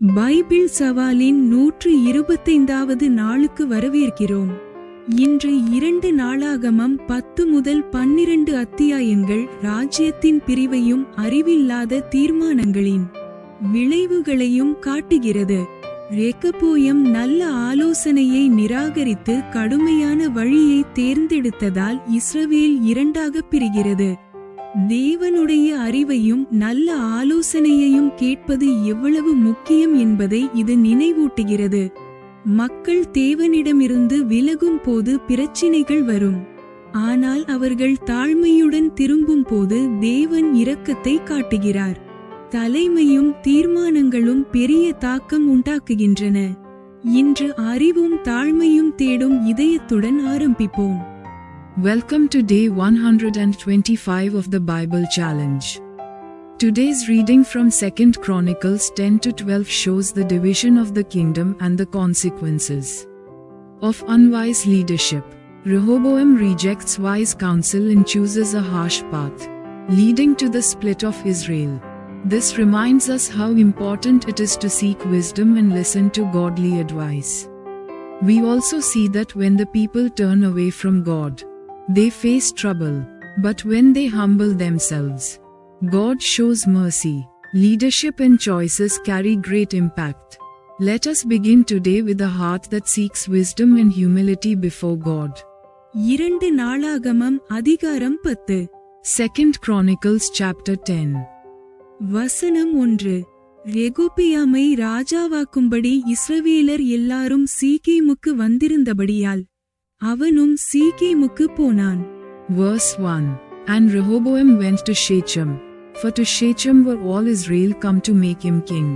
Bible சவாலின் 125வது நாளுக்கு வரவேற்கிறோம். இன்று 2 நாளாகமம் 10 முதல் 12 அத்தியாயங்கள் ராஜ்யத்தின் பிரிவையும் அறிவில்லாத தீர்மானங்களின் விளைவுகளையும் காட்டுகிறது. ரெகபோயம் நல்ல ஆலோசனையை நிராகரித்து கடுமையான வழியை தேர்ந்தெடுத்ததால் இஸ்ரவேல் இரண்டாகப் பிரிகிறது. தேவனுடைய அறிவையும் நல்ல ஆலோசனையையும் கேட்பது எவ்வளவு முக்கியம் என்பதை இது நினைவூட்டுகிறது. மக்கள் தேவனிடமிருந்து விலகும் போது பிரச்சினைகள் வரும். ஆனால் அவர்கள் தாழ்மையுடன் திரும்பும் போது தேவன் இரக்கத்தை காட்டுகிறார். தலைமையும் தீர்மானங்களும் பெரிய தாக்கம் உண்டாக்குகின்றன. இன்று அறிவும் தாழ்மையும் தேடும் இதயத்துடன் ஆரம்பிப்போம். Welcome to day 125 of the Bible Challenge. Today's reading from 2 Chronicles 10-12 shows the division of the kingdom and the consequences of unwise leadership. Rehoboam rejects wise counsel and chooses a harsh path, leading to the split of Israel. This reminds us how important it is to seek wisdom and listen to godly advice. We also see that when the people turn away from God, they face trouble, but when they humble themselves, God shows mercy. Leadership and choices carry great impact. Let us begin today with a heart that seeks wisdom and humility before God. 2 நாளாகமம் அதிகாரம் 10. 2 Chronicles chapter 10. வசனம் 1. ரெகொபெயாமை ராஜாவாக்கும்படி இஸ்ரவேலர் எல்லாரும் சீகேமுக்கு வந்திருந்தபடியால் அவனும் சீகேமுக்கு போனான். Verse 1. And Rehoboam went to Shechem, for to Shechem were all Israel come to make him king.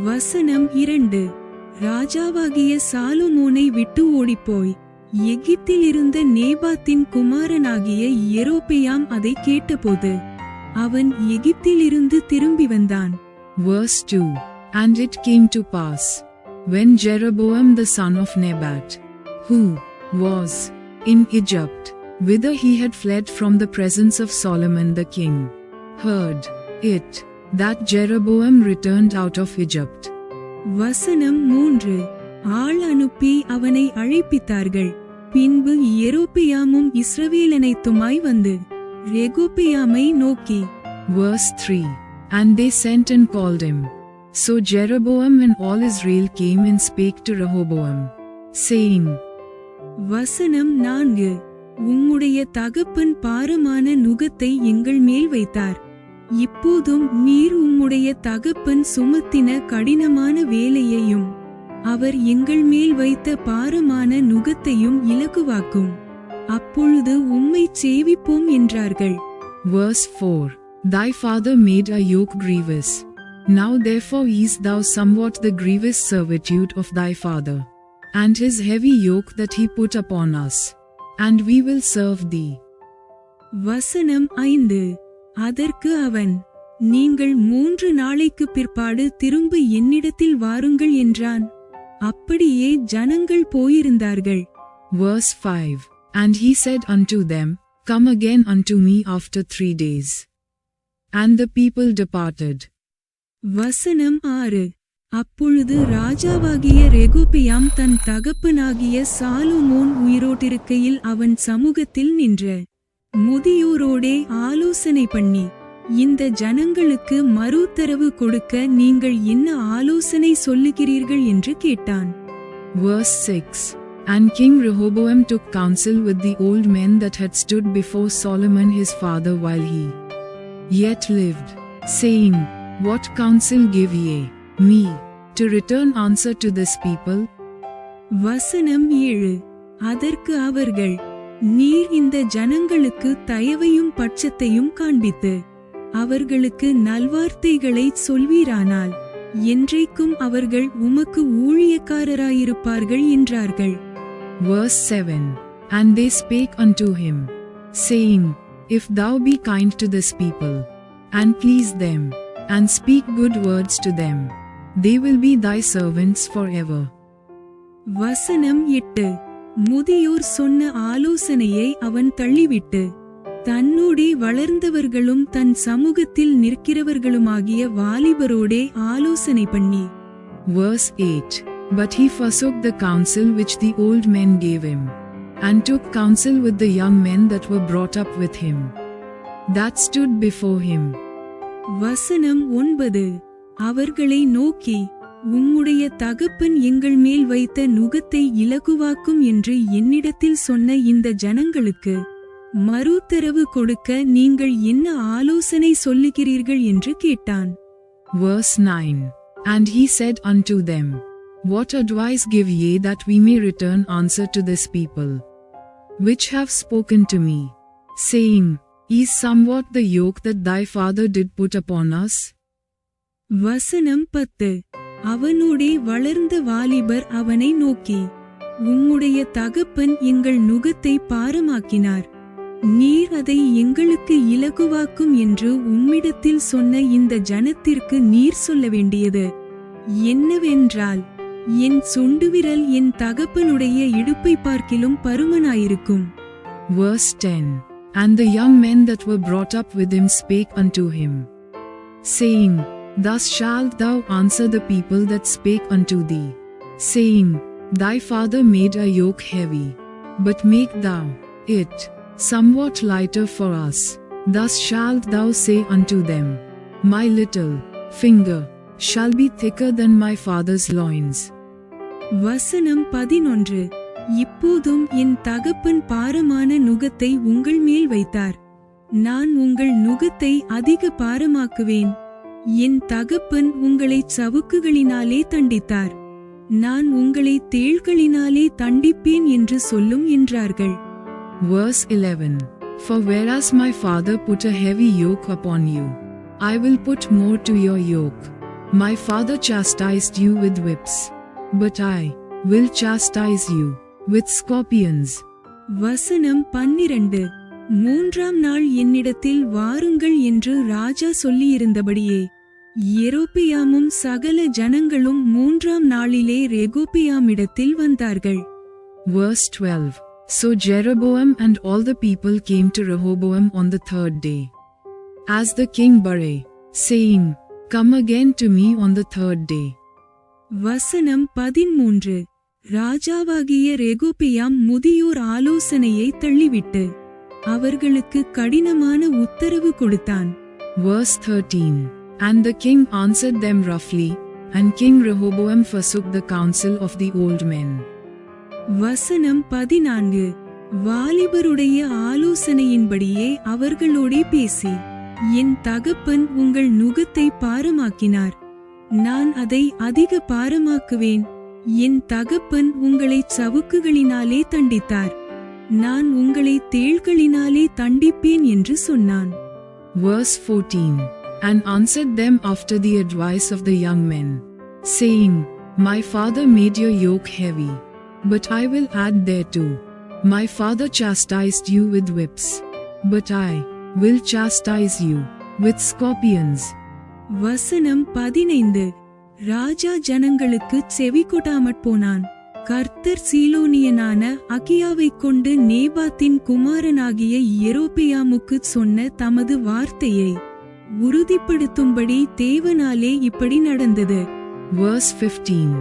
வசனம் 2. ராஜாவாகிய சாலொமோனை விட்டு ஓடிப்போய் எகிப்தில் இருந்த நேபாத்தின் குமாரனாகிய யெரொபெயாம் அதை கேட்டபோது அவன் எகிப்திலிருந்து திரும்பி வந்தான். Verse 2. And it came to pass, when Jeroboam the son of Nebat, who was in Egypt, whither he had fled from the presence of Solomon the king, heard it, that Jeroboam returned out of Egypt. வசனம் 3. ஆள் அனுப்பி அவனை அழைப்பித்தார்கள். பின்பு யெரொபெயாமும் இஸ்ரவேலனைத்துமாய் வந்து ரெகொபெயாமை நோக்கி. Verse 3. And they sent and called him. So Jeroboam and all Israel came and spake to Rehoboam, saying. வசனம் 4. உம்முடைய தகப்பன் பாரமான நுகத்தை எங்கள் மேல் வைத்தார். இப்போதும் நீர் உம்முடைய தகப்பன் சுமத்தின கடினமான வேலையையும் அவர் எங்கள் மேல் வைத்த பாரமான நுகத்தையும் இலகுவாக்கும். அப்பொழுது உம்மைச் சேவிப்போம் என்றார்கள். Verse 4. Thy father made a yoke grievous. Now therefore ease thou somewhat the grievous servitude of thy father, and his heavy yoke that he put upon us, and we will serve thee. வசனம் 5. அதற்கு அவன், நீங்கள் 3 நாளைக்கு பிற்பாடு திரும்ப என்னிடத்தில் வாருங்கள் என்றான். அப்படியே ஜனங்கள் போயிருந்தார்கள். Verse 5. And he said unto them, Come again unto me after 3 days. And the people departed. வசனம் 6. அப்பொழுது ராஜாவாகிய ரெகொபெயாம் தன் தகப்பனாகிய சாலொமோன் உயிரோட்டிருக்கையில் அவன் சமூகத்தில் நின்ற முதியோரோடே ஆலோசனை பண்ணி, இந்த ஜனங்களுக்கு மறுத்தரவு கொடுக்க நீங்கள் என்ன ஆலோசனை சொல்லுகிறீர்கள் என்று கேட்டான். Verse 6. And King Rehoboam took counsel with the old men that had stood before Solomon his father while he yet lived, saying, What counsel give ye me, to return answer to this people? வசனம் 7. அதற்கு அவர்கள், நீர் இந்த ஜனங்களுக்கு தயவையும் பட்சத்தையும் காண்பித்து அவர்களுக்கு நல்வார்த்தைகளை சொல்வீரானால் என்றைக்கும் அவர்கள் உமக்கு ஊழியக்காரராயிருப்பார்கள் என்றார்கள். Verse 7. And they spake unto him, saying, If thou be kind to this people, and please them, and speak good words to them, they will be thy servants forever. வசனம் 8. முதியோர் சொன்ன ஆலோசனையை அவன் தள்ளிவிட்டு தன்னோடே வளர்ந்தவர்களும் தன் சமூகத்தில் நிற்கிறவர்களுமாகிய வாலிபரோடே ஆலோசனை பண்ணி. Verse 8. But he forsook the counsel which the old men gave him, and took counsel with the young men that were brought up with him, that stood before him. வசனம் 9. அவர்களை நோக்கி, உம்முடைய தகப்பன் எங்கள் மேல் வைத்த நுகத்தை இலகுவாக்கும் என்று என்னிடத்தில் சொன்ன இந்த ஜனங்களுக்கு மறுத்தரவு கொடுக்க நீங்கள் என்ன ஆலோசனை சொல்லுகிறீர்கள் என்று கேட்டான். Verse 9. And he said unto them, What advice give ye that we may return answer to this people, which have spoken to me, saying, Is somewhat the yoke that thy father did put upon us? வசனம் 10. அவனோடே வளர்ந்த வாலிபர் அவனை நோக்கி, உம்முடைய தகப்பன் எங்கள் நுகத்தை பாரமாக்கினார், நீர் அதை எங்களுக்கு இலகுவாக்கும் என்று உம்மிடத்தில் சொன்ன இந்த ஜனத்திற்கு நீர் சொல்ல வேண்டியது என்னவென்றால், என் சுண்டுவிரல் என் தகப்பனுடைய இடுப்பை பார்க்கிலும் பருமனாயிருக்கும். Verse 10. And the young men that were brought up with him spake unto him, saying, Thus shalt thou answer the people that spake unto thee, saying, Thy father made a yoke heavy, but make thou it somewhat lighter for us. Thus shalt thou say unto them, My little finger shall be thicker than my father's loins. வசனம் 11. இப்போதும் என் தகப்பன் பாரமான நுகத்தை உங்கள் மேல் வைத்தார், நான் உங்கள் நுகத்தை அதிக பாரமாக்குவேன். என் தகப்பன் உங்களை சவுக்குகளினாலே தண்டித்தார், நான் உங்களை தேள்களினாலே தண்டிப்பேன் என்று சொல்லும் என்றார்கள். Verse 11. For whereas my father put a heavy yoke upon you, I will put more to your yoke. My father chastised you with whips, but I will chastise you with scorpions. வசனம் 12. 3ஆம் நாள் என்னிடத்தில் வாருங்கள் என்று ராஜா சொல்லியிருந்தபடியே யெரொபெயாமும் சகல ஜனங்களும் 3ஆம் நாளிலே ரெகொபெயாமிடத்தில் வந்தார்கள். Verse 12. So Jeroboam and all the people came to Rehoboam on the 3rd day, as the king Bari, saying, Come again to me on the 3rd day. வசனம் 13. ராஜாவாகிய ரெகொபெயாம் முதியோர் ஆலோசனையை தள்ளிவிட்டு அவர்களுக்கு கடினமான உத்தரவு கொடுத்தான். Verse 13. And the king answered them roughly, and King Rehoboam forsook the counsel of the old men. வசனம் 14. வாலிபருடைய ஆலோசனையின்படியே அவர்களோடே பேசி, என் தகப்பன் உங்கள் நுகத்தை பாரமாக்கினார், நான் அதை அதிக பாரமாக்குவேன். என் தகப்பன் உங்களை சவுக்குகளினாலே தண்டித்தார், நான் உங்களை தேள்களினாலே தண்டிப்பேன் என்று சொன்னான். Verse 14. And answered them after the advice of the young men, saying, My father made your yoke heavy, but I will add thereto. My father chastised you with whips, but I will chastise you with scorpions. வசனம் 15. ராஜா ஜனங்களுக்கு செவி கொடாமற் போனான். கர்த்தர் சீலோனியனான அகியாவைக் கொண்டு நேபாத்தின் குமாரனாகிய யெரொபெயாமுக்கு சொன்ன தமது வார்த்தையை உறுதிப்படுத்தும்படி தேவனாலே இப்படி நடந்தது. Verse 15.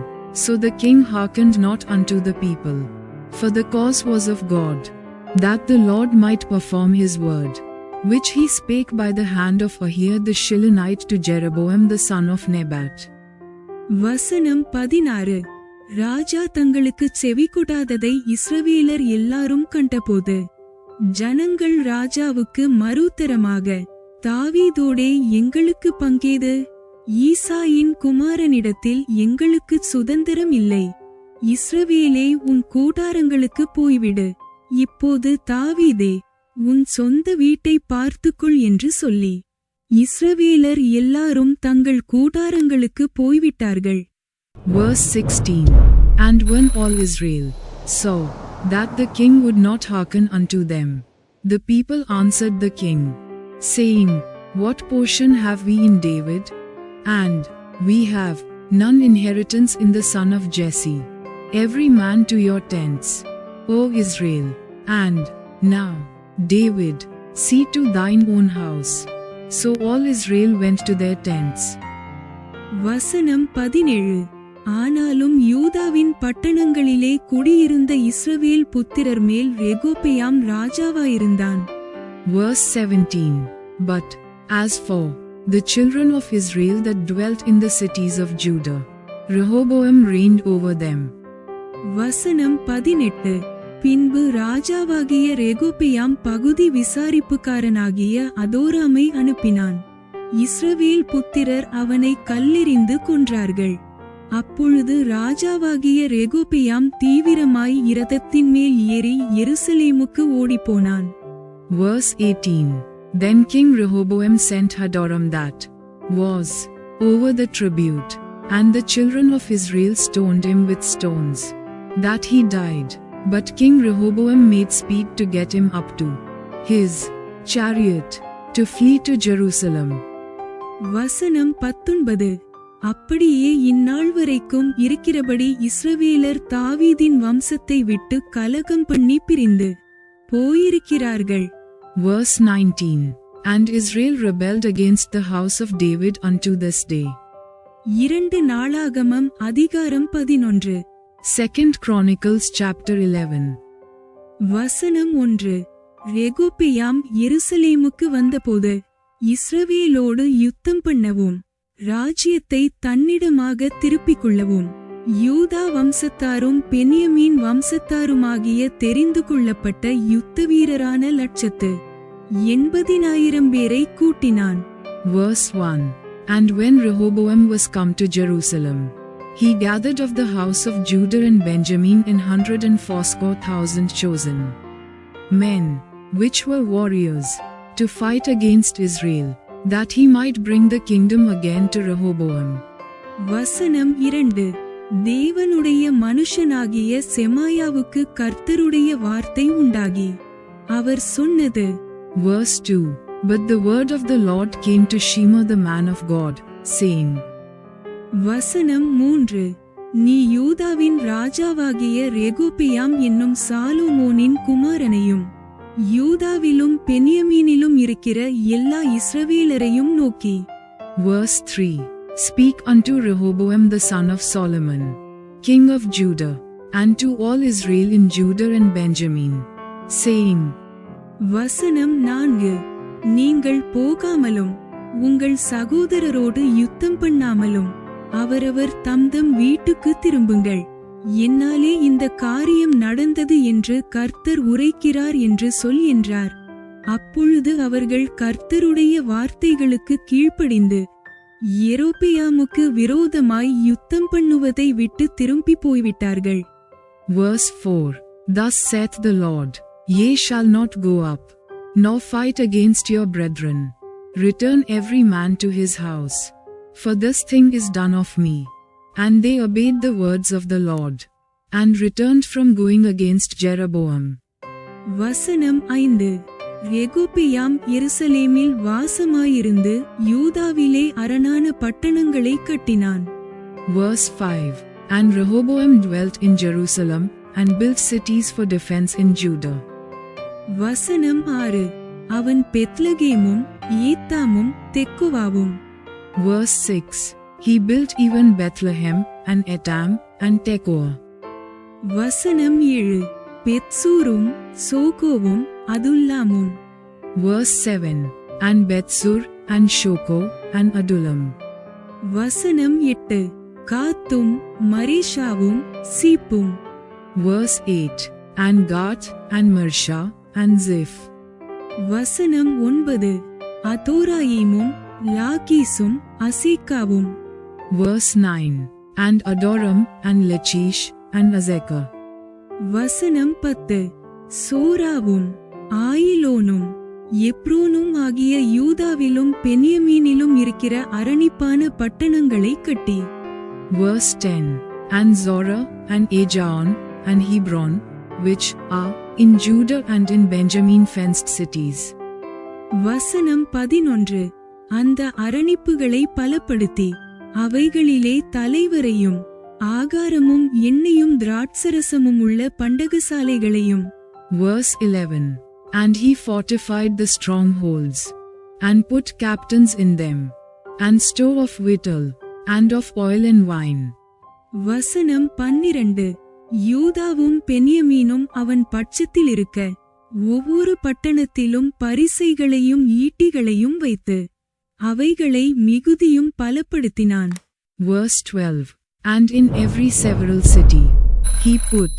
So the king hearkened not unto the people, for the cause was of God, that the Lord might perform his word, which he spake by the hand of Ahijah the Shilonite to Jeroboam the son of Nebat. வசனம் 16. ராஜா தங்களுக்கு செவி கொடாததை இஸ்ரவேலர் எல்லாரும் கண்டபோது ஜனங்கள் ராஜாவுக்கு மறுத்தரமாக, தாவீதோடே எங்களுக்கு பங்கேது, ஈசாயின் குமாரனிடத்தில் எங்களுக்கு சுதந்திரம் இல்லை, இஸ்ரவேலே உன் கூடாரங்களுக்கு போய்விடு, இப்போது தாவீதே உன் சொந்த வீட்டை பார்த்துக்கொள் என்று சொல்லி இஸ்ரவேலர் எல்லாரும் தங்கள் கூடாரங்களுக்கு போய்விட்டார்கள். Verse 16. And when all Israel saw that the king would not hearken unto them, the people answered the king, saying, What portion have we in David? And we have none inheritance in the son of Jesse. Every man to your tents, O Israel. And now, David, See to thine own house. So all Israel went to their tents. வசனம் 17. ஆனாலும் யூதாவின் பட்டணங்களிலே குடியிருந்த இஸ்ரவேல் புத்திரர் மேல் ரெகொபெயாம் ராஜாவாயிருந்தான். Verse 17. But, as for the children of Israel that dwelt in the cities of Judah, Rehoboam reigned over them. வசனம் 18. பின்பு ராஜாவாகிய ரெகொபெயாம் பகுதி விசாரிப்புக்காரனாகிய அதோராமை அனுப்பினான். இஸ்ரவேல் புத்திரர் அவனை கல்லெறிந்து கொன்றார்கள். அப்பொழுது ராஜாவாகிய ரெகொபெயாம் தீவிரமாய் இரதத்தின் மேல் ஏறி எருசலேமுக்கு ஓடிப்போனான். Verse 18. Then King Rehoboam sent Hadoram that was over the tribute, and the children of Israel stoned him with stones, that he died. But King Rehoboam made speed to get him up to his chariot, to flee to Jerusalem. வசனம் 19. அப்படியே இந்நாள் வரைக்கும் இருக்கிறபடி இஸ்ரவேலர் தாவீதின் வம்சத்தை விட்டு கலகம் பண்ணி பிரிந்து போயிருக்கிறார்கள். Verse 19. And Israel rebelled against the house of David unto this day. 2 நாளாகமம் அதிகாரம் 11. 2 Chronicles chapter 11. வசனம் 1. ரெகொபெயாம் எருசலேமுக்கு வந்தபோது இஸ்ரவேலோடு யுத்தம் பண்ணவும் ராஜ்யத்தை தன்னிடமாக திருப்பிக் கொள்ளவும் யூதா வம்சத்தாரும் பென்யமீன் வம்சத்தாருமாகிய தெரிந்து கொள்ளப்பட்ட யுத்த வீரரான 180,000 பேரை கூட்டினான். Verse 1. And when Rehoboam was come to Jerusalem, he gathered of the house of Judah and Benjamin 180,000 chosen men, which were warriors, to fight against Israel, that he might bring the kingdom again to Rehoboam. வசனம் 2. தேவனுடைய மனுஷனாகிய செமாயாவுக்கு கர்த்தருடைய வார்த்தை உண்டாகி அவர் சொன்னது. Verse 2. But the word of the Lord came to Shema the man of God, saying. வசனம் 3. நீ யூதாவின் ராஜாவாகிய ரெகொபெயாம் என்னும் சாலோமோனின் குமாரனையும் யூதாவிலும் பென்யமீனிலும் இருக்கிற எல்லா இஸ்ரவேலரையும் நோக்கி. Verse 3. Speak unto Rehoboam the son of Solomon, king of Judah, and to all Israel in Judah and Benjamin, saying. வசனம் 4. நீங்கள் போகாமலும் உங்கள் சகோதரரோடு யுத்தம் பண்ணாமலும் அவரவர் தம்தம் வீட்டுக்கு திரும்புங்கள். என்னாலே இந்த காரியம் நடந்தது என்று கர்த்தர் உரைக்கிறார் என்று சொல் என்றார். அப்பொழுது அவர்கள் கர்த்தருடைய வார்த்தைகளுக்கு கீழ்ப்படிந்து யெரொபெயாமுக்கு விரோதமாய் யுத்தம் பண்ணுவதை விட்டு திரும்பி போய்விட்டார்கள். Verse 4. Thus saith the Lord, Ye shall not go up, nor fight against your brethren. Return every man to his house. For this thing is done of me. And they obeyed the words of the Lord, and returned from going against Jeroboam. வசனம் 5. ரெகொபெயாம் எருசலேமில் வாசமாயிருந்து யூதாவிலே அரணான பட்டணங்களை கட்டினான். Verse 5. And Rehoboam dwelt in Jerusalem, and built cities for defense in Judah. வசனம் 6. அவன் பெத்லகேமும் ஏத்தாமும் தெக்கோவாவும். Verse 6. He built even Bethlehem, and Etam, and Tekoa. வசனம் 7. பெத்சூரும் சோகோவும் அதுல்லாமும். Verse 7. And Bethsur, and Shoko, and Adullam. வசனம் 8. காத்தும் மரேஷாவும் சீப்பும். Verse 8. And Gath, and Mersha, and Ziph. வசனம் 9. அதோராயிமும் லாகீசும் அசேக்காவும். Verse 9. And Adoram, and Lachish, and Azekah. வசனம் 10. சோராவும் ஆயிலோனும் எப்ரோனும் ஆகிய யூதாவிலும் பென்யமீனிலும் இருக்கிற அரணிப்பான பட்டணங்களை கட்டி. Verse 10. And Zorah, and Ajaon, and Hebron, which are in Judah and in Benjamin fenced cities. வசனம் 11. அந்த அரணிப்புகளை பலப்படுத்தி அவைகளிலே தலைவரையும் ஆகாரமும் எண்ணெயும் திராட்சரசமும் உள்ள பண்டகசாலைகளையும். Verse 11. And he fortified the strongholds, and put captains in them, and store of victual, and of oil and wine. வசனம் 12 யூதாவும் பென்யமீனும் அவன் பட்சத்தில் இருக்க ஒவ்வொரு பட்டணத்திலும் பரிசைகளையும் ஈட்டிகளையும் வைத்து அவைகளை மிகுதியும் பலப்படுத்தினான். Verse 12. And in every several city he put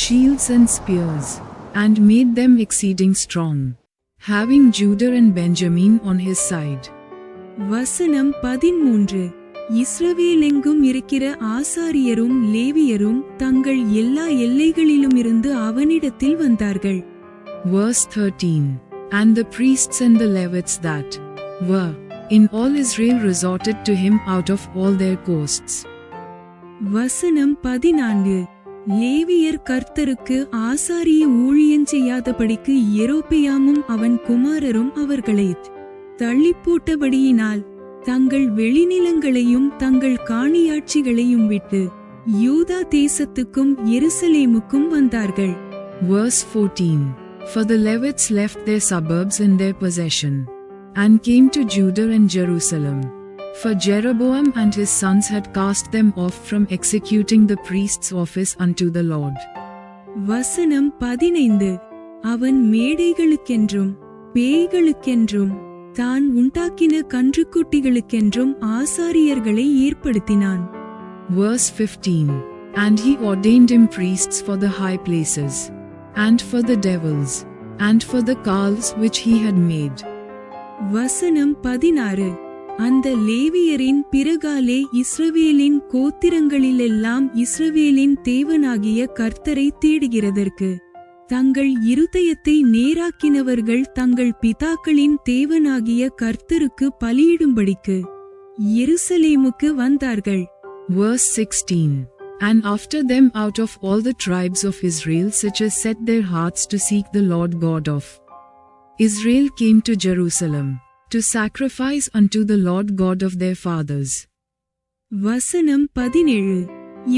shields and spears, and made them exceeding strong, having Judah and Benjamin on his side. வசனம் 13 இஸ்ரவேலெங்கும் இருக்கிற ஆசாரியரும் லேவியரும் தங்கள் எல்லா எல்லைகளிலுமிருந்து அவனிடத்தில் வந்தார்கள். Verse 13. And the priests and the Levites that were in all Israel resorted to him out of all their coasts. வசனம் 14 லேவியர் கர்த்தருக்கு ஆசாரிய ஊழியம் செய்யாதபடிக்கு யெரொபெயாமும் அவன் குமாரரும் அவர்களைத் தள்ளிப்போட்டபடியினால் தங்கள் வெளிநிலங்களையும் தங்கள் காணியாட்சிகளையும் விட்டு யூதா தேசத்துக்கும் எருசலேமுக்கும் வந்தார்கள். Verse 14. For the Levites left their suburbs in their possession, and came to Judah and Jerusalem. For Jeroboam and his sons had cast them off from executing the priest's office unto the Lord. வசனம் 15 அவன் மேடைகளுக்கென்றும் பேய்களுக்கென்றும் தான் உண்டாக்கின கன்றுக்குட்டிகளுக்கென்றும் ஆசாரியர்களை ஏற்படுத்தினான். Verse 15. And he ordained him priests for the high places, and for the devils, and for the calves which he had made. வசனம் 16 அந்த லேவியரின் பிறகாலே இஸ்ரவேலின் கோத்திரங்களிலெல்லாம் இஸ்ரவேலின் தேவனாகிய கர்த்தரை தேடுகிறதற்கு தங்கள் இருதயத்தை நேராக்கினவர்கள் தங்கள் பிதாக்களின் தேவனாகிய கர்த்தருக்கு பலியிடும்படிக்கு எருசலேமுக்கு வந்தார்கள். Verse 16. And after them out of all the tribes of Israel such as set their hearts to seek the Lord God of Israel came to Jerusalem, to sacrifice unto the Lord God of their fathers. வசனம் 17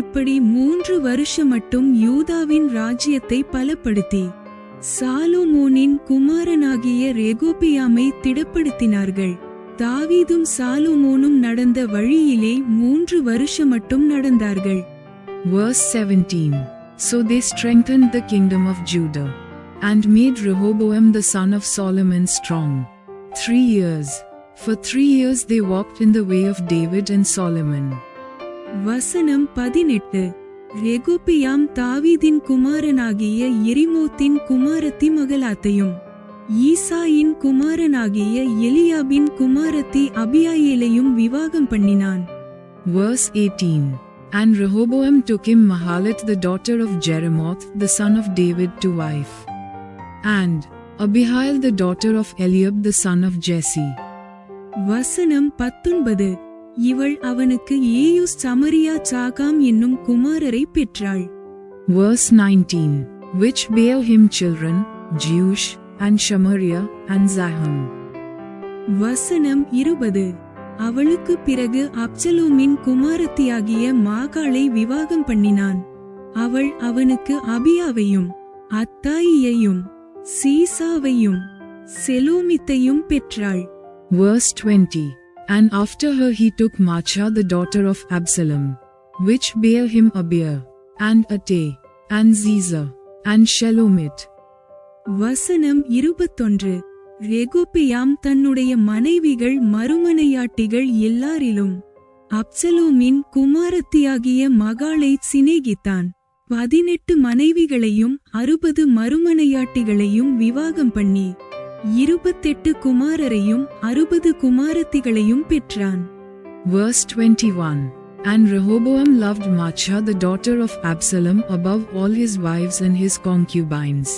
இப்படி 3 வருஷம் மட்டும் யூதாவின் ராஜ்யத்தை பலப்படுத்தி சாலோமோனின் குமாரனாகிய ரெகொபெயாமை திடப்படுத்தினார்கள். தாவீதும் சாலோமோனும் நடந்த வழியிலே 3 வருஷம் மட்டும் நடந்தார்கள். Verse 17. So they strengthened the kingdom of Judah, and made Rehoboam the son of Solomon strong. 3 years. For 3 years they walked in the way of David and Solomon. வசனம் 18 ரெகொபெயாம் தாவீதின் குமாரனாகிய எரிமோத்தின் குமாரத்தி மகளாத்தையும் ஈசாயின் குமாரனாகிய எலியாபின் குமாரத்தி அபியாயேலையும் விவாகம் பண்ணினான். Verse 18. And Rehoboam took him Mahalath the daughter of Jeremoth the son of David to wife, and Abihail the daughter of Eliab the son of Jesse. வசனம் 19 இவள் அவனுக்கு ஏயுஸ் சமரியா சாகாம் என்னும் குமாரரை பெற்றாள். Verse 19. Which bare him children, Jeush, and Shamariah, and Zaham. வசனம் 20 அவளுக்கு பிறகு அப்சலோமின் குமாரத்தியாகிய மாகாளை விவாகம் பண்ணினான். அவள் அவனுக்கு அபியாவையும் அத்தாயியையும் சீசாவையும் செலோமித்தையும் பெற்றாள். Verse 20. And after her he took Maachah the daughter of Absalom, which bare him Abiah, and Attay, and Ziza, and Shelomit. வசனம் 21 ரெகொபெயாம் தன்னுடைய மனைவிகள் மறுமனையாட்டிகள் எல்லாரிலும் அப்சலோமின் குமாரத்தியாகிய மகாளை சிநேகித்தான். 18 மனைவிகளையும் 60 மறுமனையாட்டிகளையும் விவாகம் பண்ணி 28 குமாரரையும் 60 குமாரத்திகளையும் பெற்றான். Verse 21. And Rehoboam loved Maachah the daughter of Absalom above all his wives and his concubines.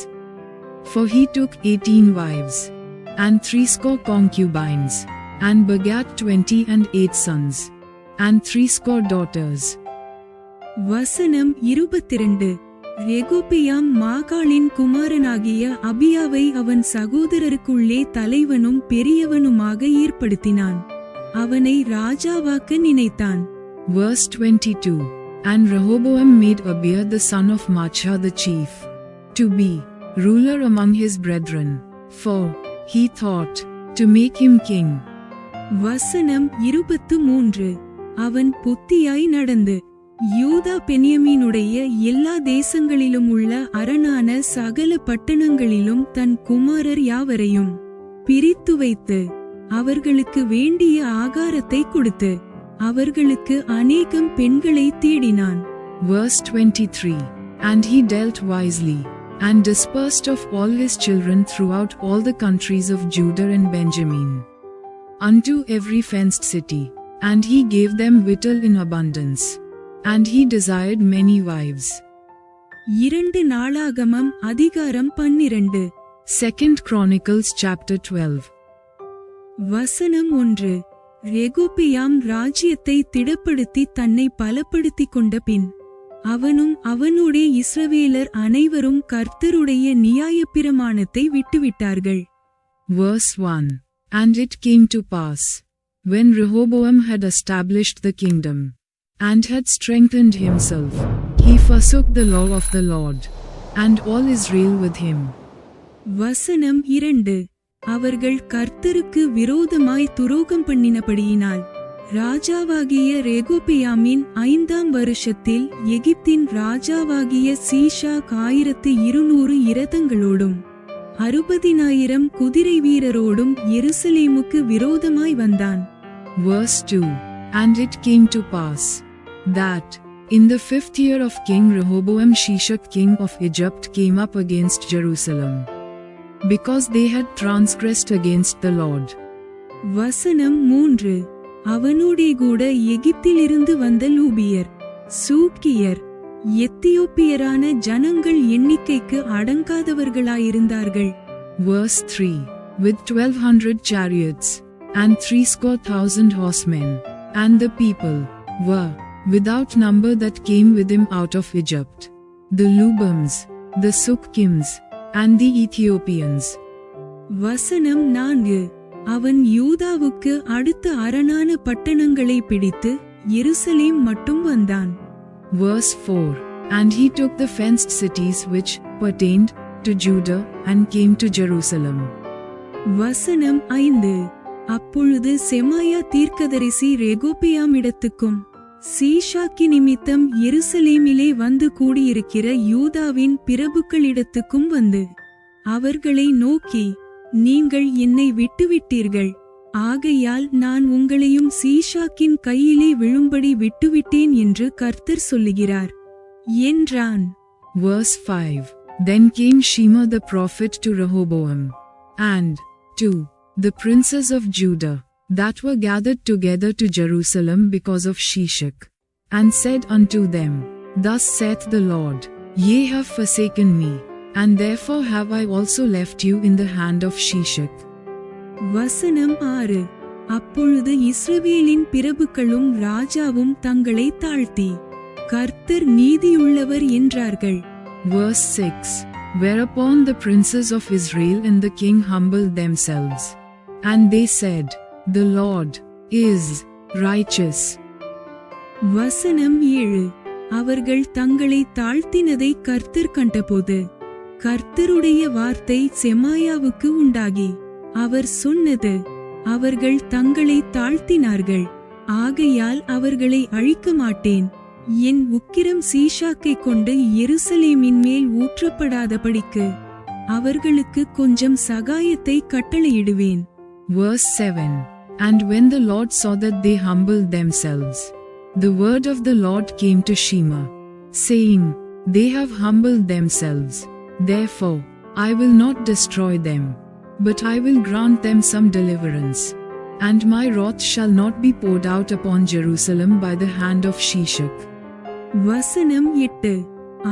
For he took 18 wives, and 60 concubines, and begat 28 sons, and 60 daughters. வசனம் 22 ரெகொபெயாம் மாகாளின் குமாரனாகிய அபியாவை அவன் சகோதரருக்குள்ளே தலைவனும் பெரியவனுமாக ஏற்படுத்தினான். அவனை ராஜாவாக்க நினைத்தான். Verse 22. And Rehoboam made Abiah the son of Maachah the chief, to be ruler among his brethren, for he thought to make him king. வசனம் 23. அவன் புத்தியாய் நடந்து யூதா பென்யமீனுடைய எல்லா தேசங்களிலும் உள்ள அரணான சகல பட்டணங்களிலும் தன் குமாரர் யாவரையும் பிரித்து வைத்து அவர்களுக்கு வேண்டிய ஆகாரத்தை கொடுத்து அவர்களுக்கு அநேகம் பெண்களை தேடினான். Verse 23. And he dealt wisely, and dispersed of all his children throughout all the countries of Judah and Benjamin, unto every fenced city, and he gave them victual in abundance, and he desired many wives. 2 நாளாகமம் அதிகாரம் 12. 2 Chronicles chapter 12. வசனம் 1. ரெகொபெயாம் ராஜ்யத்தை திடப்படுத்தி தன்னை பலப்படுத்திக் கொண்ட பின் அவனும் அவனுடைய இஸ்ரவேலர் அனைவரும் கர்த்தருடைய நியாயப்பிரமாணத்தை விட்டுவிட்டார்கள். Verse 1. And it came to pass, when Rehoboam had established the kingdom, and had strengthened himself, he forsook the law of the Lord, and all Israel with him. வசனம் 2. அவர்கள் கர்த்தருக்கு விரோதமாய் துரோகம் பண்ணினபடியினால் ராஜாவாகிய ரெகொபெயாமின் 5ஆம் வருஷத்தில் எகிப்தின் ராஜாவாகிய சீஷாக் 1200 இரதங்களோடும் 60,000 குதிரை வீரரோடும் எருசலேமுக்கு விரோதமாய் வந்தான். Verse 2. And it came to pass, that, in the 5th year of King Rehoboam, Shishak king of Egypt came up against Jerusalem, because they had transgressed against the Lord. வசனம் 3. அவனோடே கூட எகிப்திலிருந்து வந்த லூபியர், சூக்கியர், எத்தியோப்பியரான ஜனங்கள் எண்ணிக்கைக்கு அடங்காதவர்களாயிருந்தார்கள். Verse 3. With 1,200 chariots, and 300,000 horsemen, and the people were without number that came with him out of Egypt, the Lubims, the Sukkims, and the Ethiopians. வசனம் 4. அவன் யூதாவுக்கு அடுத்த அரணான பட்டணங்களை பிடித்து எருசலேம் மட்டும் வந்தான். Verse 4. And he took the fenced cities which pertained to Judah, and came to Jerusalem. வசனம் 5. அப்பொழுது செமாயா தீர்க்கதரிசி ரெகொபெயாமிடத்துக்கும் சீஷாக்கி நிமித்தம் எருசலேமிலே வந்து கூடியிருக்கிற யூதாவின் பிரபுக்களிடத்துக்கும் வந்து அவர்களை நோக்கி, நீங்கள் என்னை விட்டுவிட்டீர்கள், ஆகையால் நான் உங்களையும் சீஷாக்கின் கையிலே விழும்படி விட்டுவிட்டேன் என்று கர்த்தர் சொல்லுகிறார் என்றான். Verse 5. Then came Shema the prophet to Rehoboam, and to the princes of Judah, that were gathered together to Jerusalem because of Shishak, and said unto them, Thus saith the Lord, Ye have forsaken me, and therefore have I also left you in the hand of Shishak. வசனம் 6. அப்பொழுது இஸ்ரவேலின் பிரபுக்களும் ராஜாவும் தங்களை தாழ்த்தி கர்த்தர் நீதியுள்ளவர் என்றார்கள். Verse 6. Whereupon the princes of Israel and the king humbled themselves, and they said, The Lord is righteous. வசனம் 7. அவர்கள் தங்களை தாழ்த்தினதை கர்த்தர் கண்டபோது கர்த்தருடைய வார்த்தை செமாயாவுக்கு உண்டாகி அவர் சொன்னது, அவர்கள் தங்களை தாழ்த்தினார்கள், ஆகையால் அவர்களை அழிக்க மாட்டேன், என் உக்கிரம் சீஷாக்கை கொண்டு எருசலேமின் மேல் ஊற்றப்படாதபடிக்கு அவர்களுக்கு கொஞ்சம் சகாயத்தை கட்டளையிடுவேன். Verse 7. And when the Lord saw that they humbled themselves, the word of the Lord came to Shema, saying, They have humbled themselves, therefore I will not destroy them, but I will grant them some deliverance, and my wrath shall not be poured out upon Jerusalem by the hand of Shishak. வசனம் 8.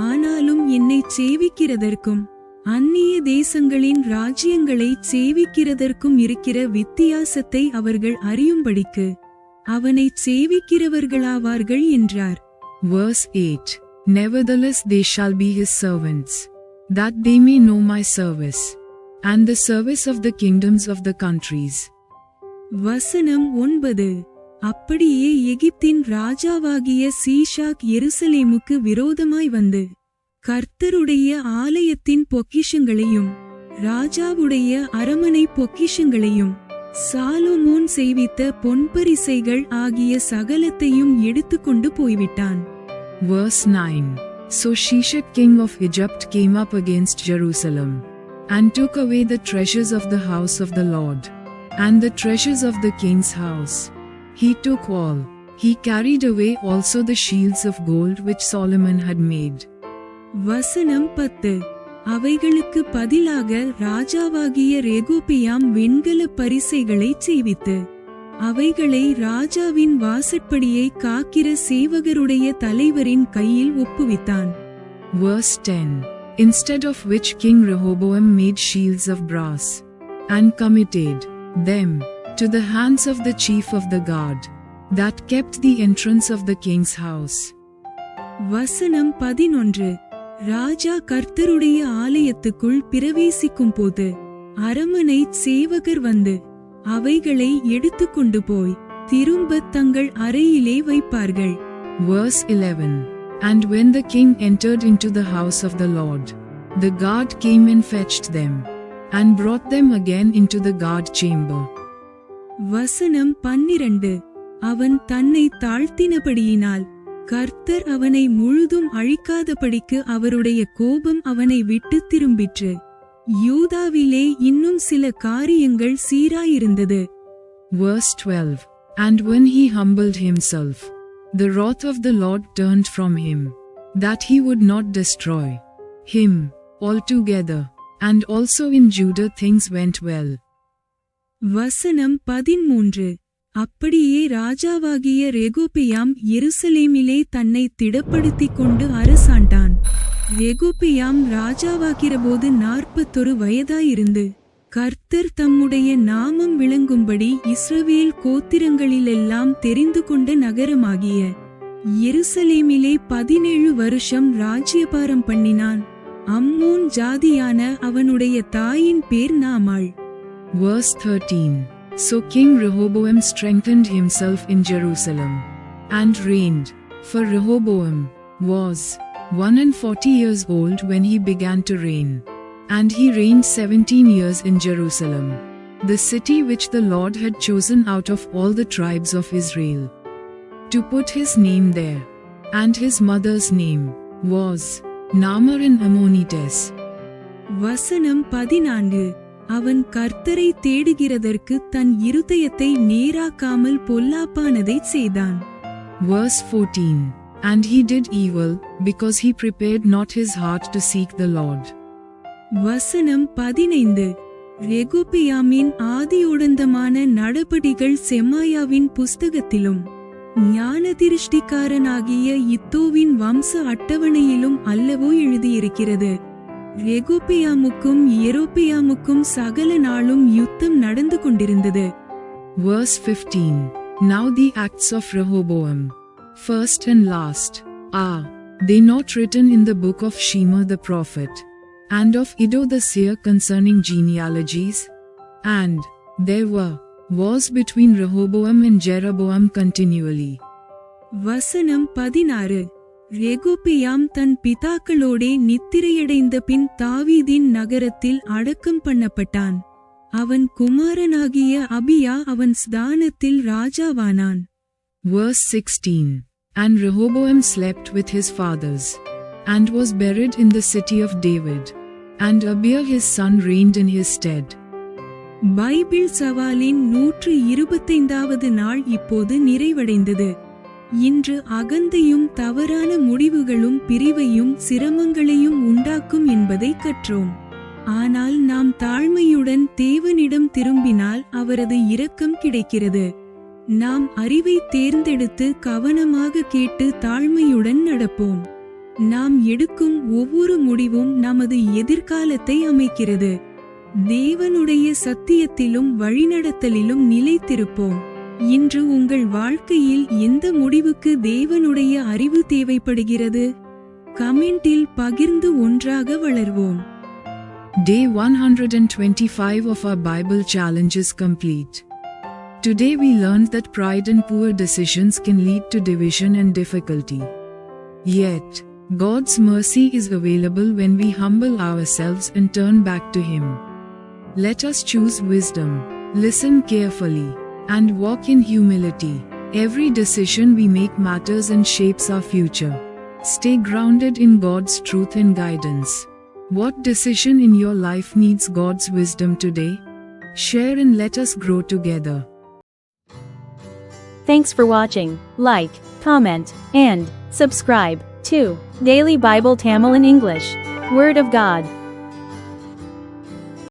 ஆனாலும் என்னை சேவிக்கிறதற்கும் அந்நிய தேசங்களின் ராஜ்யங்களை சேவிக்கிறதற்கும் இருக்கிற வித்தியாசத்தை அவர்கள் அறியும்படிக்கு அவனை சேவிக்கிறவர்களாவார்கள் என்றார். Verse 8. Nevertheless they shall be his servants, that they may know my service, and the service of the kingdoms of the countries. வசனம் 9. அப்படியே எகிப்தின் ராஜாவாகிய சீஷாக் எருசலேமுக்கு விரோதமாய் வந்து கர்த்தருடைய ஆலயத்தின் பொக்கிஷங்களையும் ராஜாவுடைய அரமனை பொக்கிஷங்களையும் சாலொமோன் செய்வித்த பொன்பரிசைகள் ஆகிய சகலத்தையும் எடுத்துக்கொண்டு போய்விட்டான். Verse 9. So Shishak king of Egypt came up against Jerusalem, and took away the treasures of the house of the Lord, and the treasures of the king's house. He took all. He carried away also the shields of gold which Solomon had made. வசனம் 10. அவைகளுக்கு பதிலாக ராஜாவாகிய ரெகொபெயாம் வெண்கல பரிசைகளைச் செய்வித்து அவைகளை ராஜாவின் வாசற்படியை காக்கிற சேவகருடைய தலைவரின் கையில் ஒப்புவித்தான். Verse 10. Instead of which King Rehoboam made shields of brass, and committed them to the hands of the chief of the guard, that kept the entrance of the king's house. வசனம் 11. ராஜா கர்த்தருடைய ஆலயத்துக்குள் பிரவேசிக்கும் போது அரமனை சேவகர் வந்து அவைகளை எடுத்துக்கொண்டு போய் திரும்ப தங்கள் அறையிலே வைப்பார்கள். Verse 11. And when the king entered into the house of the Lord, the guard came and fetched them, and brought them again into the guard chamber. வசனம் 12. அவன் தன்னை தாழ்த்தினபடியினால் கர்த்தர் அவனை முழுதும் அழிக்காதபடிக்கு அவருடைய கோபம் அவனை விட்டு திரும்பிற்று. யூதாவிலே இன்னும் சில காரியங்கள் சீராயிருந்தது. Verse 12. And when he humbled himself, the wrath of the Lord turned from him, that he would not destroy him altogether. And also in Judah things went well. வசனம் 13. அப்படியே ராஜாவாகிய ரெகொபெயாம் எருசலேமிலே தன்னை திடப்படுத்திக் கொண்டு அரசாண்டான். ரெகொபெயாம் ராஜாவாகிறபோது 41 வயதாயிருந்து கர்த்தர் தம்முடைய நாமம் விளங்கும்படி இஸ்ரவேல் கோத்திரங்களிலெல்லாம் தெரிந்து கொண்ட நகரமாகிய எருசலேமிலே 17 வருஷம் ராஜ்யபாரம் பண்ணினான். அம்மோன் ஜாதியான அவனுடைய தாயின் பேர் நாமாள். Verse 13. So King Rehoboam strengthened himself in Jerusalem, and reigned, for Rehoboam was 41 years old when he began to reign, and he reigned 17 years in Jerusalem, the city which the Lord had chosen out of all the tribes of Israel, to put his name there. And his mother's name was Naamah an Ammonitess. வசனம் 14. அவன் கர்த்தரை தேடுகிறதற்கு தன் இருதயத்தை நேராக்காமல் பொல்லாப்பானதைச் செய்தான். Verse 14. And he did evil, because he prepared not his heart to seek the Lord. வசனம் 15. ரெகொபெயாமின் ஆதியோடந்தமான நடபடிகள் செமாயாவின் புஸ்தகத்திலும் ஞானதிருஷ்டிக்காரனாகிய இத்தோவின் வம்ச அட்டவணையிலும் அல்லவோ எழுதியிருக்கிறது. ரெகொபெயாமுக்கும் யெரொபெயாமுக்கும் சகல நாளும் யுத்தம் நடந்து கொண்டிருந்தது. Verse 15. Now the acts of Rehoboam, first and last, are they not written in the book of Shema the prophet, and of Iddo the seer concerning genealogies? And there was between Rehoboam and Jeroboam continually. வசனம் 16. ரெகொபெயாம் தன் பிதாக்களோடே நித்திரையடைந்த பின் தாவீதின் நகரத்தில் அடக்கம் பண்ணப்பட்டான். அவன் குமாரனாகிய அபியா அவன் ஸ்தானத்தில் ராஜாவானான். Verse 16. And Rehoboam slept with his fathers, and was buried in the city of David, and Abiah his son reigned in his stead. Bible சவாலின் 125வது நாள் இப்போது நிறைவடைந்தது. இன்று அகந்தையும் தவறான முடிவுகளும் பிரிவையும் சிரமங்களையும் உண்டாக்கும் என்பதை கற்றோம். ஆனால் நாம் தாழ்மையுடன் தேவனிடம் திரும்பினால் அவரது இரக்கம் கிடைக்கிறது. நாம் அறிவை தேர்ந்தெடுத்து கவனமாக கேட்டு தாழ்மையுடன் நடப்போம். நாம் எடுக்கும் ஒவ்வொரு முடிவும் நமது எதிர்காலத்தை அமைக்கிறது. தேவனுடைய சத்தியத்திலும் வழிநடத்தலிலும் நிலைத்திருப்போம். இன்று உங்கள் வாழ்க்கையில் எந்த முடிவுக்கு தேவனுடைய அறிவு தேவைப்படுகிறது? கமெண்டில் பகிர்ந்து ஒன்றாக வளர்வோம். Day 125 of our Bible challenge is complete. Today we learned that pride and poor decisions can lead to division and difficulty. Yet, God's mercy is available when we humble ourselves and turn back to Him. Let us choose wisdom, listen carefully, and walk in humility. Every decision we make matters and shapes our future. Stay grounded in God's truth and guidance. What decision in your life needs God's wisdom today? Share and let us grow together. Thanks for watching. Like, comment, and subscribe to Daily Bible Tamil in English. Word of God.